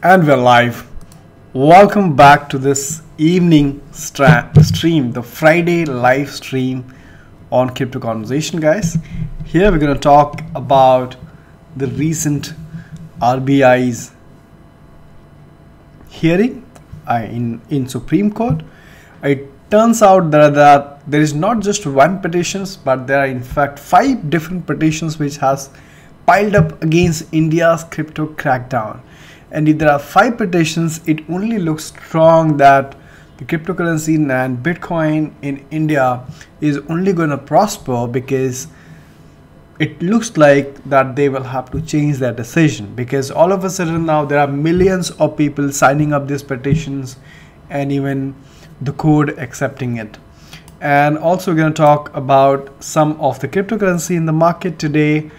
And we're live. Welcome back to this evening stream, the Friday live stream on Crypto Conversation, guys. Here we're going to talk about the recent Rbi'S hearing in Supreme Court. It turns out that there is not just one petitions, but there are in fact 5 different petitions which has piled up against India's crypto crackdown. And if there are 5 petitions, it only looks strong that the cryptocurrency and Bitcoin in India is only going to prosper, because it looks like that they will have to change their decision, because all of a sudden now there are millions of people signing up these petitions and even the code accepting it. And also we're going to talk about some of the cryptocurrency in the market today.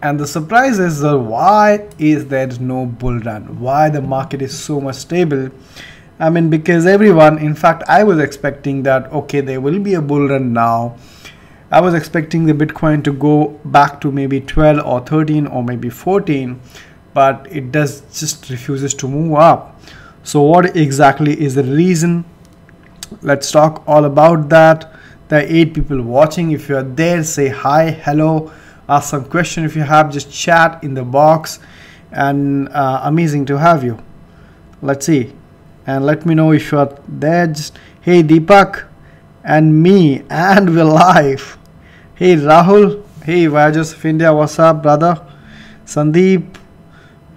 And the surprise is why is there no bull run? Why the market is so much stable? I mean, because everyone, in fact, I was expecting that, okay, there will be a bull run now. I was expecting the Bitcoin to go back to maybe 12 or 13 or maybe 14, but it just refuses to move up. So what exactly is the reason? Let's talk all about that. There are 8 people watching. If you're there, say hi, hello. Ask some question if you have, just chat in the box, and amazing to have you. Let's see, and let me know if you're there. Just hey Deepak and me, and we're live. Hey Rahul, hey Vajas of India, what's up brother? Sandeep,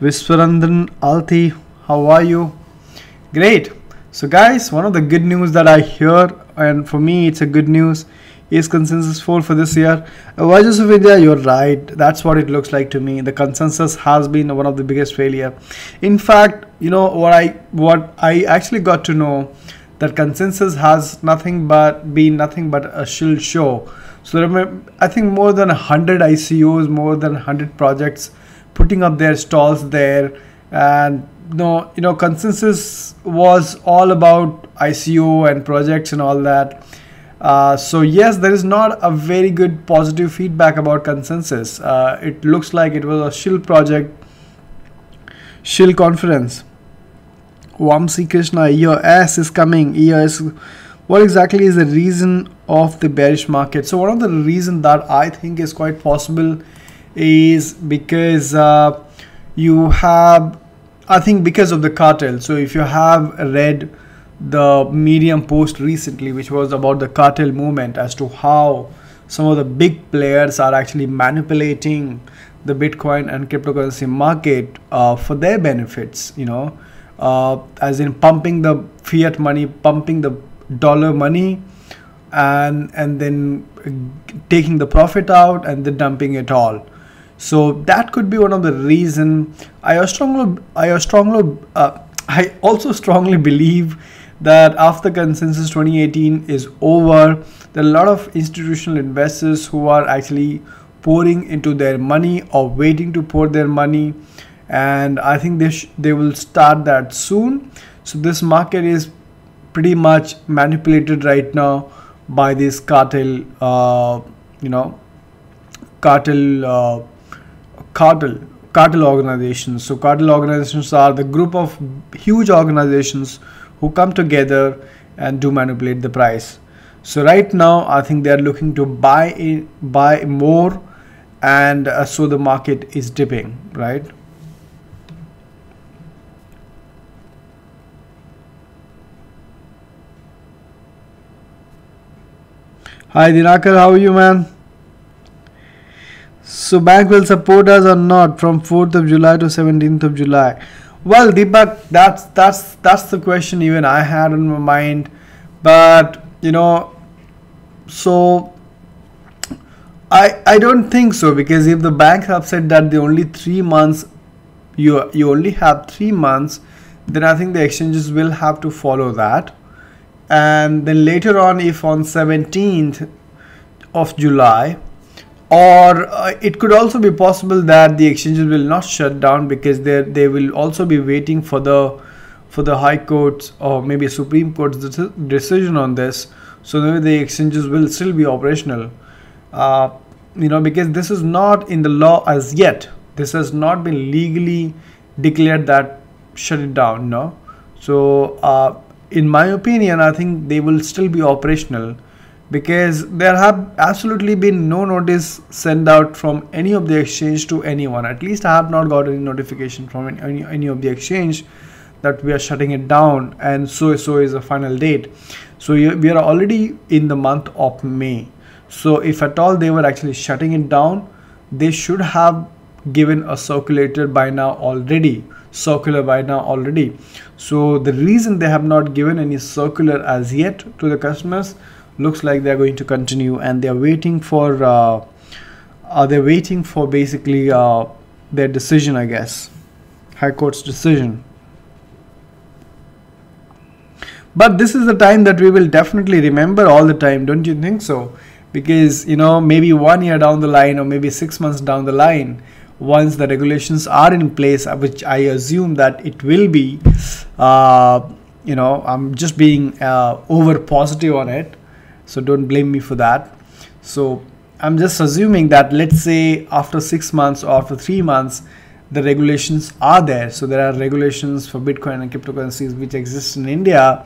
Viswarandhan, Alti, how are you? Great. So guys, one of the good news that I hear, and for me it's a good news, is consensus 4 for this year. Vajas of India, you're right. That's what it looks like to me. The consensus has been one of the biggest failure. In fact, you know what I actually got to know, that consensus has been nothing but a shill show. So I think more than 100 ICOs, more than 100 projects putting up their stalls there, and consensus was all about ICO and projects and all that. So yes, there is not a very good positive feedback about consensus. It looks like it was a shill project, shill conference. Vamsi Krishna, EOS is coming. EOS, what exactly is the reason of the bearish market? So one of the reasons that I think is quite possible is because you have, I think because of the cartel. So if you have read the Medium post recently, which was about the cartel movement, as to how some of the big players are actually manipulating the Bitcoin and cryptocurrency market for their benefits, as in pumping the fiat money, pumping the dollar money, and then taking the profit out and then dumping it all. So that could be one of the reason. I also strongly believe that after consensus 2018 is over, there are a lot of institutional investors who are actually pouring into their money or waiting to pour their money, and I think they will start that soon. So this market is pretty much manipulated right now by this cartel organizations. So cartel organizations are the group of huge organizations who come together and do manipulate the price. So right now I think they are looking to buy more, and so the market is dipping, right? Hi Dinakar, how are you, man? So bank will support us or not from 4th of July to 17th of July? Well, Deepak, that's the question even I had in my mind, but so I don't think so, because if the banks have said that the only 3 months, you only have 3 months, then I think the exchanges will have to follow that. And then later on, if on 17th of July, or it could also be possible that the exchanges will not shut down, because they will also be waiting for the High Court's or maybe Supreme Court's decision on this. So maybe the exchanges will still be operational, because this is not in the law as yet. This has not been legally declared that shut it down, no. So in my opinion, I think they will still be operational, because there have absolutely been no notice sent out from any of the exchange to anyone. At least I have not got any notification from any of the exchange that we are shutting it down and so is the final date. So we are already in the month of May. So if at all they were actually shutting it down, they should have given a circular by now already. So the reason they have not given any circular as yet to the customers, looks like they're going to continue, and they're waiting for basically their decision, I guess, High Court's decision. But this is the time that we will definitely remember all the time, don't you think so? Because, you know, maybe 1 year down the line, or maybe 6 months down the line, once the regulations are in place, which I assume that it will be, you know, I'm just being over positive on it, so don't blame me for that. So I'm just assuming that, let's say after 6 months or after 3 months, the regulations are there. So there are regulations for Bitcoin and cryptocurrencies which exist in India.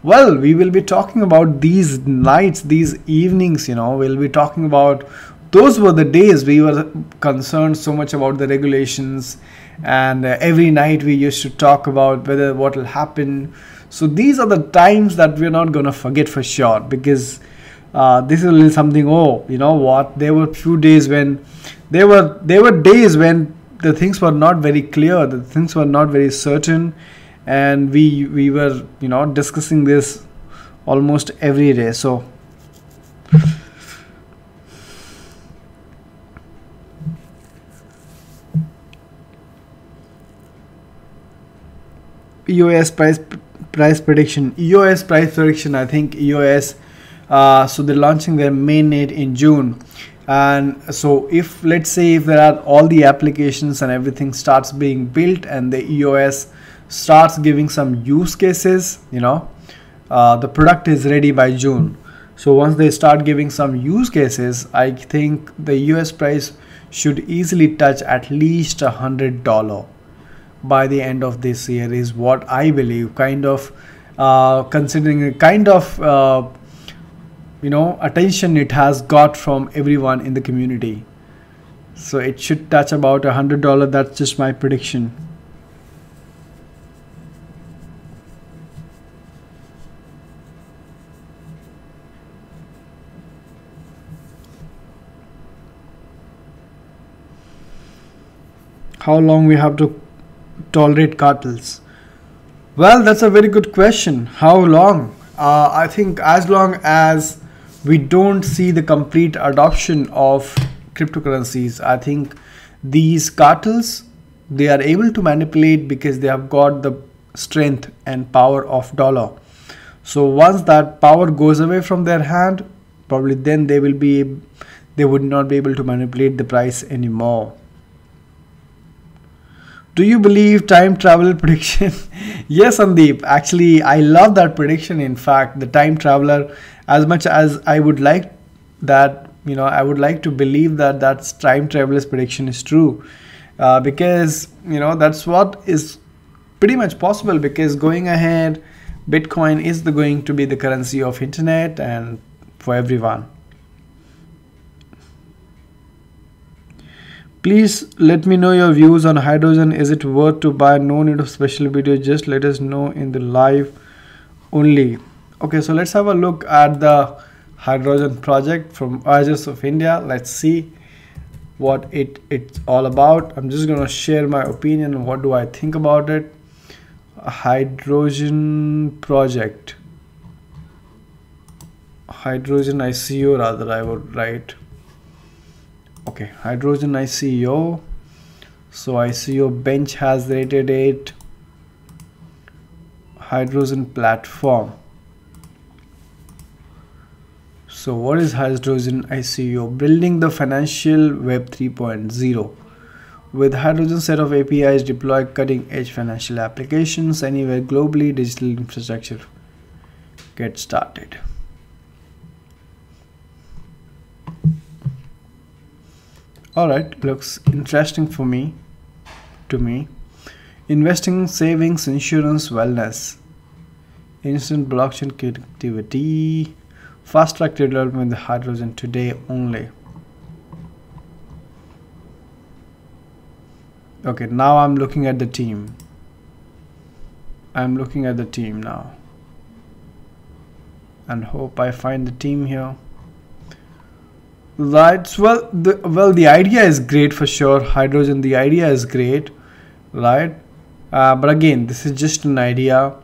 Well, we will be talking about these nights, these evenings, you know, we'll be talking about, those were the days we were concerned so much about the regulations, and every night we used to talk about whether what will happen. So these are the times that we're not going to forget for sure, because this is a little something. Oh, you know what, there were few days when there were days when the things were not very clear, the things were not very certain, and we were, you know, discussing this almost every day. So EOS price prediction. I think EOS, so they're launching their mainnet in June. And so if, let's say, if there are all the applications and everything starts being built, and the EOS starts giving some use cases, you know, the product is ready by June. So once they start giving some use cases, I think the EOS price should easily touch at least $100 by the end of this year, is what I believe, kind of considering the kind of you know, attention it has got from everyone in the community. So it should touch about $100. That's just my prediction. How long we have to tolerate cartels? Well, that's a very good question. How long? I think as long as we don't see the complete adoption of cryptocurrencies, I think these cartels, they are able to manipulate because they have got the strength and power of dollar. So once that power goes away from their hand, probably then they would not be able to manipulate the price anymore. Do you believe time travel prediction? Yes, Sandeep. Actually, I love that prediction. In fact, the time traveler, as much as I would like that, you know, I would like to believe that that's time traveler's prediction is true, because, you know, that's what is pretty much possible, because going ahead, Bitcoin is going to be the currency of internet and for everyone. Please let me know your views on hydrogen. Is it worth to buy? No need of special video, just let us know in the live only. Okay, so let's have a look at the hydrogen project from Rbi'S of India. Let's see what it's all about. I'm just gonna share my opinion on what do I think about it. A hydrogen project, hydrogen ICO rather, I would write. Okay, hydrogen ICO. So ICO bench has rated it. Hydrogen platform. So what is hydrogen ICO? Building the financial web 3.0. With hydrogen set of APIs, deploy cutting edge financial applications anywhere globally. Digital infrastructure. Get started. Alright, looks interesting to me. Investing, savings, insurance, wellness, instant blockchain connectivity, fast track development with hydrogen today only. Okay, now I'm looking at the team. I'm looking at the team now and hope I find the team here. Right, well the idea is great for sure. Hydrogen, the idea is great, right? But again, this is just an idea.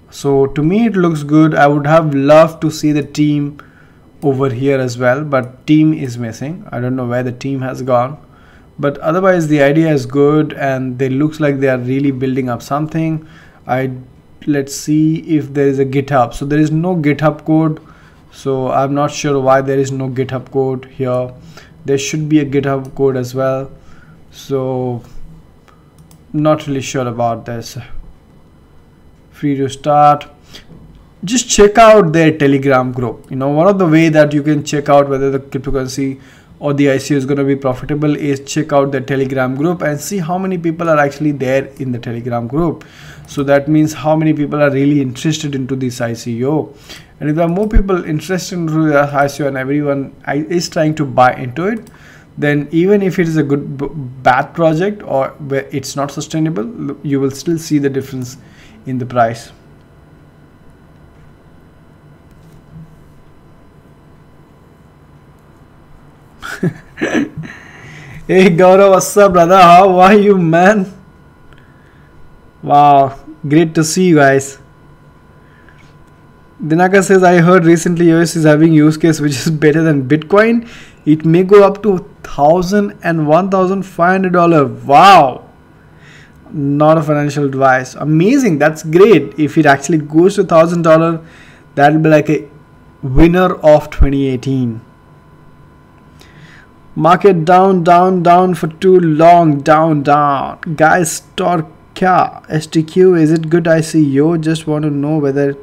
So to me it looks good. I would have loved to see the team over here as well, but team is missing. I don't know where the team has gone, but otherwise the idea is good and they looks like they are really building up something. Let's see if there is a GitHub. So there is no GitHub code, so I'm not sure why there is no GitHub code here. There should be a GitHub code as well, so not really sure about this. Free to start. Just check out their Telegram group. You know, one of the way that you can check out whether the cryptocurrency or the ICO is going to be profitable is check out the Telegram group and see how many people are actually there in the Telegram group. So that means how many people are really interested into this ICO, and if there are more people interested in the ICO and everyone is trying to buy into it, then even if it is a bad project or where it's not sustainable, you will still see the difference in the price. Hey Gaurav, what's up brother? How are you, man? Wow, great to see you guys. Dinaka says, I heard recently US is having use case which is better than Bitcoin. It may go up to $1,000 and $1,500. Wow. Not a financial advice. Amazing. That's great. If it actually goes to $1,000, that'll be like a winner of 2018. Market down for too long. Down. Guys, Storka STQ, is it good ICO? Just want to know whether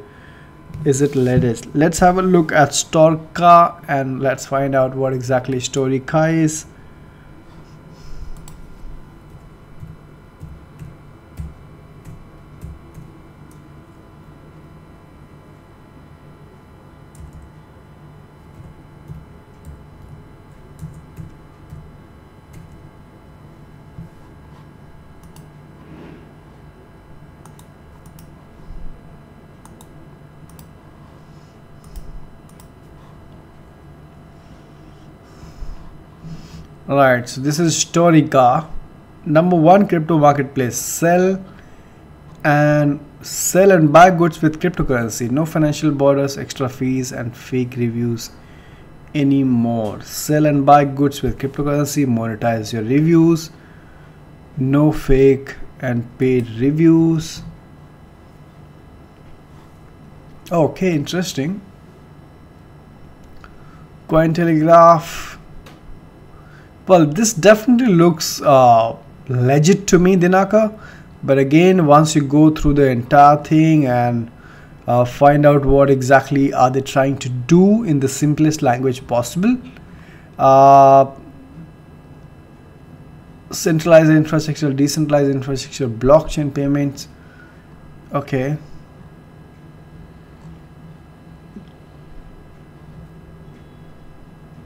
is it latest. Let's have a look at Storka and let's find out what exactly Storka is. Alright, so this is Storka, #1 crypto marketplace. Sell and buy goods with cryptocurrency. No financial borders, extra fees and fake reviews anymore. Sell and buy goods with cryptocurrency. Monetize your reviews. No fake and paid reviews. Okay, interesting. Cointelegraph. Well, this definitely looks legit to me, Dinaka. But again, once you go through the entire thing and find out what exactly are they trying to do in the simplest language possible. Centralized infrastructure, decentralized infrastructure, blockchain payments. Okay.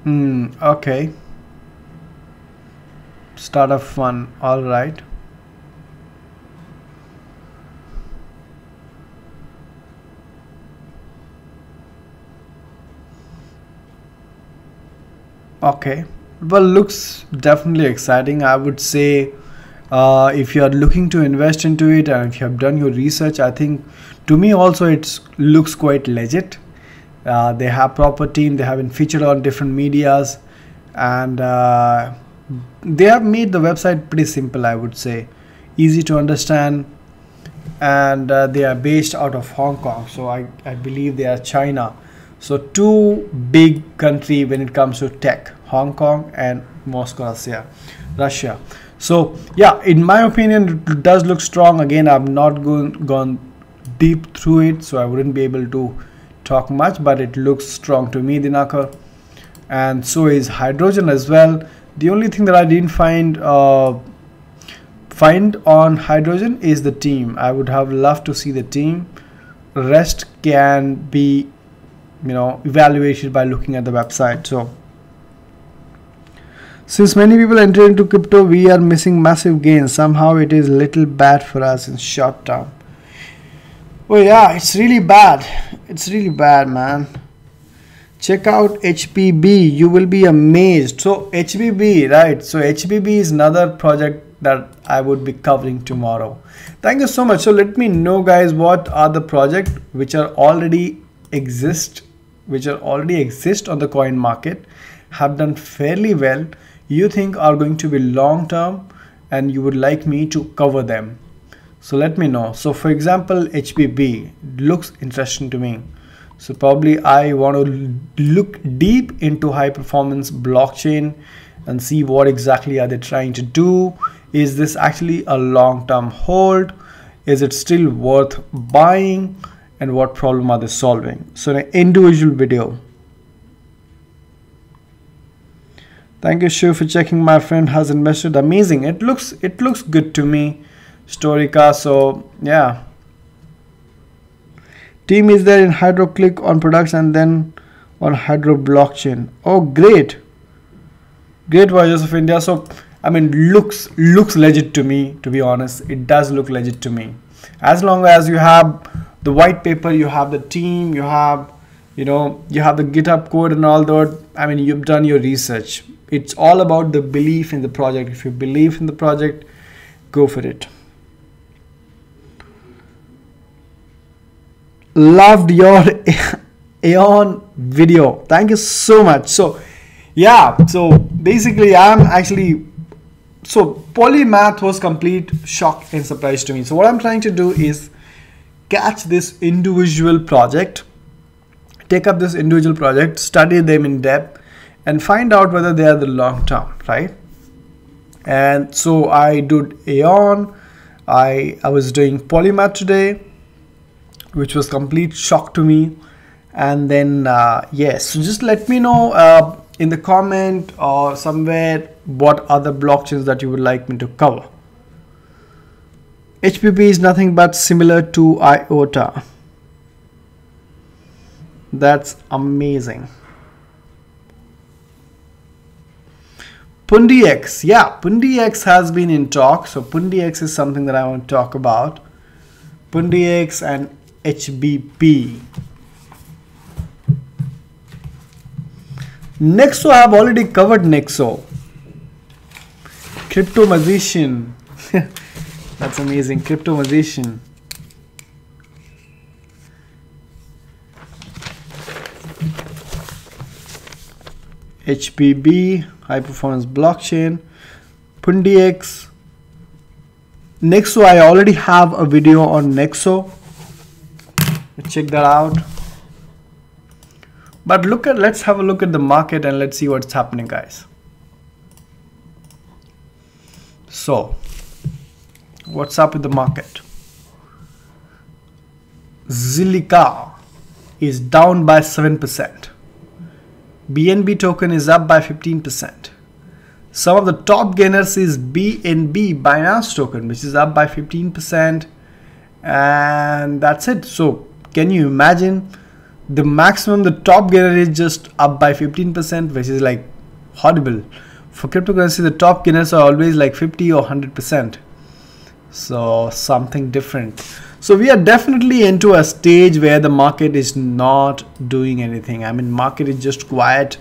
Okay. Startup fun. All right. Okay. Well, looks definitely exciting. I would say if you are looking to invest into it and if you have done your research, I think to me also it looks quite legit. They have proper team. They have been featured on different medias, and they have made the website pretty simple, I would say, easy to understand, and they are based out of Hong Kong, so I believe they are China. So two big country when it comes to tech, Hong Kong and Moscow, Russia. So yeah, in my opinion, it does look strong. Again, I've not gone deep through it, so I wouldn't be able to talk much, but it looks strong to me, Dinakar. And so is Hydrogen as well. The only thing that I didn't find find on hydrogen is the team. I would have loved to see the team. Rest can be, evaluated by looking at the website. So since many people enter into crypto, we are missing massive gains. Somehow it is little bad for us in short term. Oh yeah, it's really bad. It's really bad, man. Check out HPB. You will be amazed. So HPB, right? So HPB is another project that I would be covering tomorrow. Thank you so much. So let me know, guys, what are the projects which are already exist on the coin market, have done fairly well, you think are going to be long term, and you would like me to cover them. So let me know. So for example, HPB looks interesting to me. So probably I want to look deep into high performance blockchain and see what exactly are they trying to do. Is this actually a long-term hold? Is it still worth buying? And what problem are they solving? So an individual video. Thank you, Shiv, for checking. My friend has invested. Amazing. It looks good to me, Storica. So yeah. Team is there in Hydro. Click on products and then on Hydro blockchain. Oh, great. Great, Voyages of India. So I mean, looks legit to me, to be honest. It does look legit to me. As long as you have the white paper, you have the team, you have the GitHub code and all that. I mean, you've done your research. It's all about the belief in the project. If you believe in the project, go for it. Loved your Aeon video. Thank you so much. So yeah, so basically polymath was complete shock and surprise to me. So what I'm trying to do is catch this individual project, take up this individual project, study them in depth, and find out whether they are the long term, right? And so I did Aeon, I was doing polymath today, which was complete shock to me. And then yes, so just let me know in the comment or somewhere what other blockchains that you would like me to cover. HPP is nothing but similar to IOTA. That's amazing. PundiX, yeah, PundiX has been in talk. So PundiX is something that I want to talk about. PundiX and HBP. Nexo, I have already covered Nexo. Crypto Magician. That's amazing. Crypto Magician. HPB, high performance blockchain. PundiX. Nexo, I already have a video on Nexo. Check that out. But let's have a look at the market and let's see what's happening, guys. So, what's up with the market? Zilliqa is down by 7%. BNB token is up by 15%. Some of the top gainers is BNB, Binance token, which is up by 15%. And that's it. So, can you imagine? The maximum, the top gainer is just up by 15%, which is like horrible. For cryptocurrency, the top gainers are always like 50 or 100%. So something different. So we are definitely into a stage where the market is not doing anything. I mean, market is just quiet,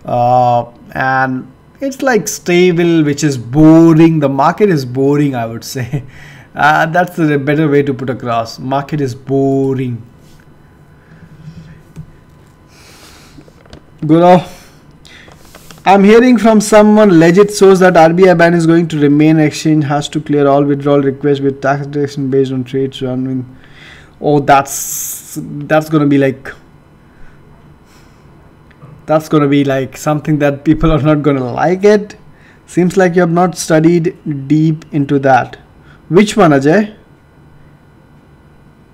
and it's like stable, which is boring. The market is boring, I would say. That's a better way to put across. Market is boring. Guru, I'm hearing from someone legit source that RBI ban is going to remain. Exchange has to clear all withdrawal requests with tax deduction based on trades run. Oh, that's gonna be like something that people are not gonna like it. Seems like you have not studied deep into that. Which one, Ajay?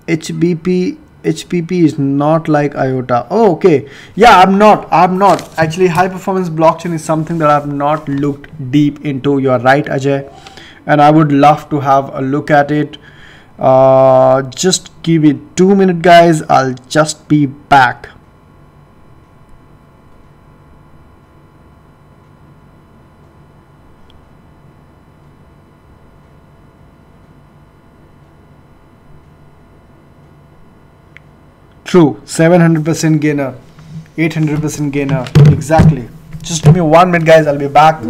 HPP is not like IOTA. Oh, okay. Yeah, I'm not. Actually, high performance blockchain is something that I've not looked deep into. You're right, Ajay. and I would love to have a look at it. Just give me 2 minutes, guys. I'll just be back. True, 700% gainer, 800% gainer, exactly. Just give me 1 minute, guys. I'll be back.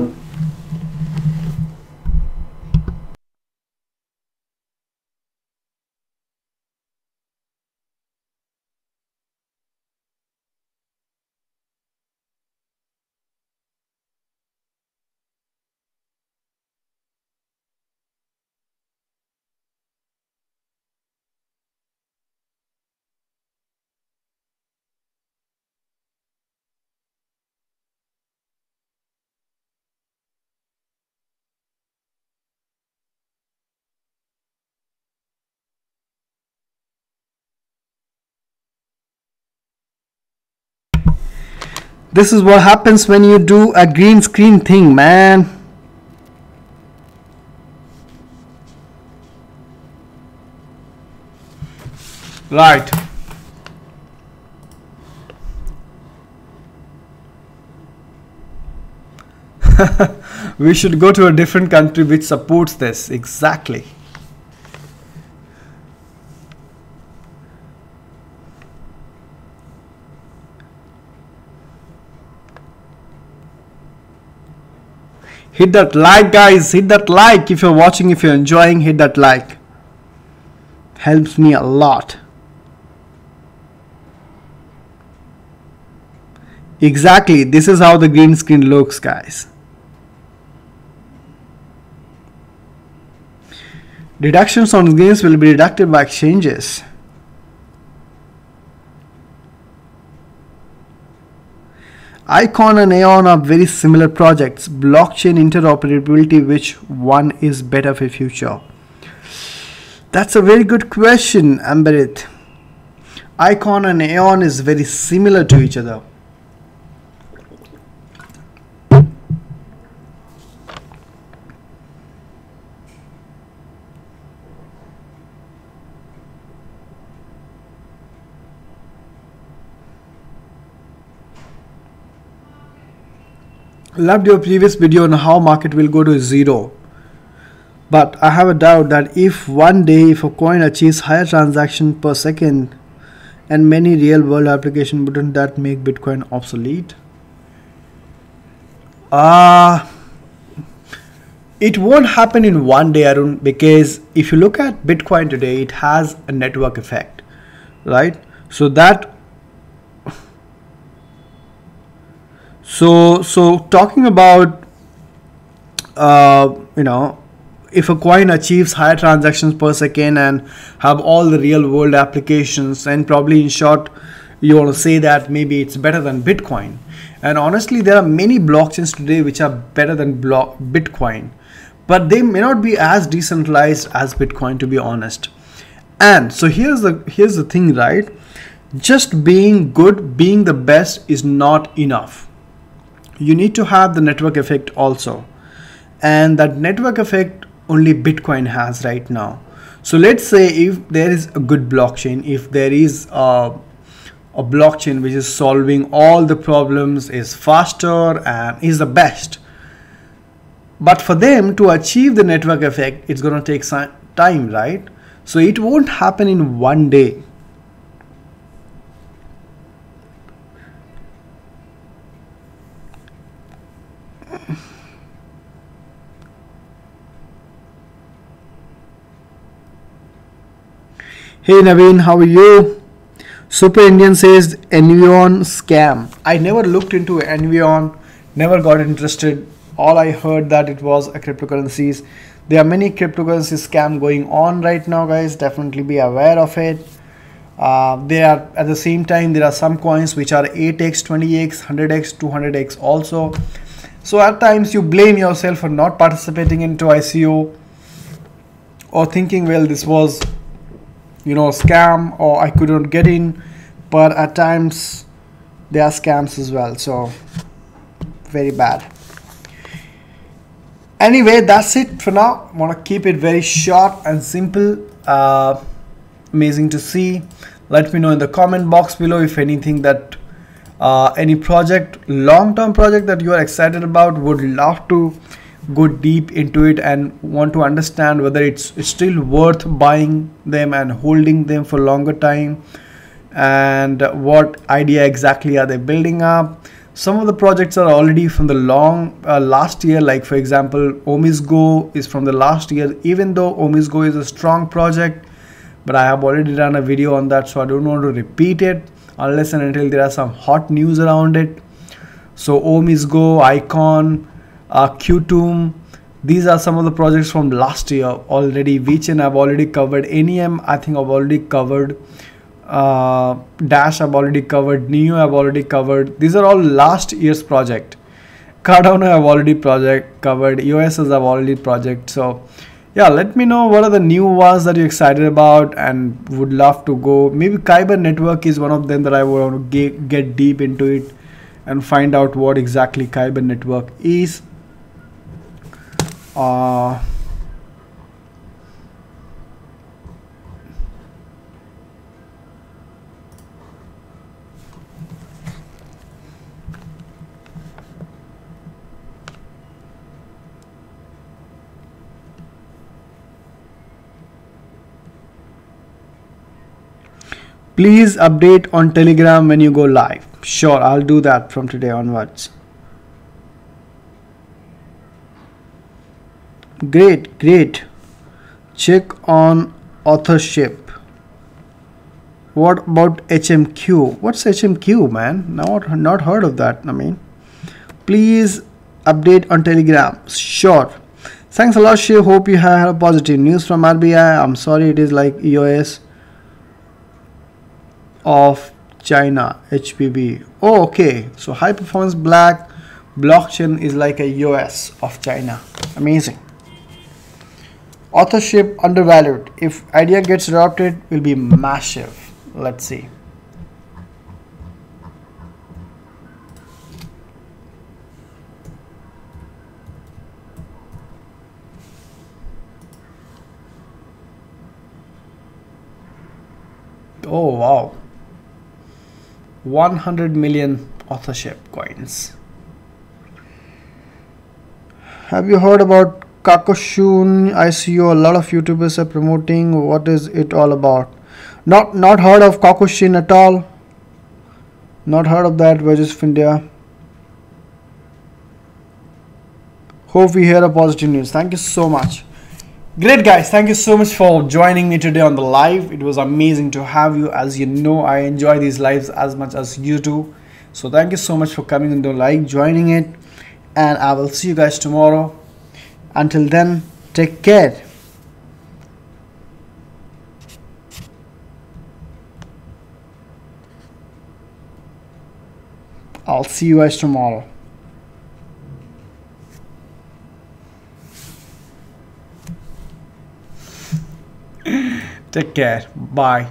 This is what happens when you do a green screen thing, man. Right. We should go to a different country which supports this. Exactly. Hit that like, guys. Hit that like. If you're watching, if you're enjoying, hit that like. Helps me a lot. Exactly. This is how the green screen looks, guys. Deductions on gains will be deducted by exchanges. Icon and Aeon are very similar projects. Blockchain interoperability, which one is better for future? That's a very good question, Amberit. Icon and Aeon is very similar to each other. Loved your previous video on how market will go to zero, but I have a doubt that if one day if a coin achieves higher transaction per second and many real world application, wouldn't that make Bitcoin obsolete? It won't happen in one day, Arun, because if you look at Bitcoin today, it has a network effect, right? So that So talking about, if a coin achieves higher transactions per second and have all the real world applications, and probably in short, you want to say that maybe it's better than Bitcoin. And honestly, there are many blockchains today which are better than Bitcoin, but they may not be as decentralized as Bitcoin, to be honest. And so here's the thing, right? Just being good, being the best is not enough. You need to have the network effect also, and that network effect only Bitcoin has right now. So let's say if there is a good blockchain, if there is a blockchain which is solving all the problems, is faster and is the best, but for them to achieve the network effect, it's going to take some time, right? So it won't happen in one day. Hey Naveen, how are you? Super Indian says Envion scam. I never looked into Envion, never got interested. All I heard that it was a cryptocurrencies. There are many cryptocurrency scam going on right now, guys. Definitely be aware of it. There are at the same time there are some coins which are 8x, 20x, 100x, 200x also. So at times you blame yourself for not participating into ICO or thinking, well, this was scam or I couldn't get in, but at times there are scams as well, so very bad. Anyway, that's it for now. Want to keep it very short and simple. Amazing to see. Let me know in the comment box below if anything that any project, long-term project that you are excited about, would love to go deep into it and want to understand whether it's still worth buying them and holding them for longer time, and what idea exactly are they building up. Some of the projects are already from the last year, like for example Omisgo is from the last year, even though Omisgo is a strong project, but I have already done a video on that, so I don't want to repeat it unless and until there are some hot news around it. So Omisgo, Icon, Qtum, these are some of the projects from last year already. VeChain I've already covered, NEM I think I've already covered, Dash I've already covered, Neo I've already covered. These are all last year's project. Cardano I've already covered, EOS I've already project. So yeah, let me know what are the new ones that you're excited about and would love to go. Maybe Kyber Network is one of them that I want to get deep into it and find out what exactly Kyber Network is. Please update on Telegram when you go live. Sure, I'll do that from today onwards. Great. Check on authorship. What about HMQ? What's HMQ, man? Not heard of that. I mean, please update on Telegram. Sure. Thanks a lot, Shiv. Hope you have positive news from RBI. I'm sorry it is like EOS of China, HPB. Oh, okay. So high performance black blockchain is like a EOS of China. Amazing. Authorship undervalued. If idea gets adopted, will be massive. Let's see. Oh wow, 100 million authorship coins. Have you heard about Kakoshun? I see you, a lot of YouTubers are promoting. What is it all about? Not heard of Kakoshun at all. Not heard of that. Wages of India. Hope we hear a positive news. Thank you so much. Great guys, thank you so much for joining me today on the live. It was amazing to have you. As you know, I enjoy these lives as much as you do. So thank you so much for coming on the live, joining it, and I will see you guys tomorrow. Until then, take care. I'll see you guys tomorrow. Take care. Bye.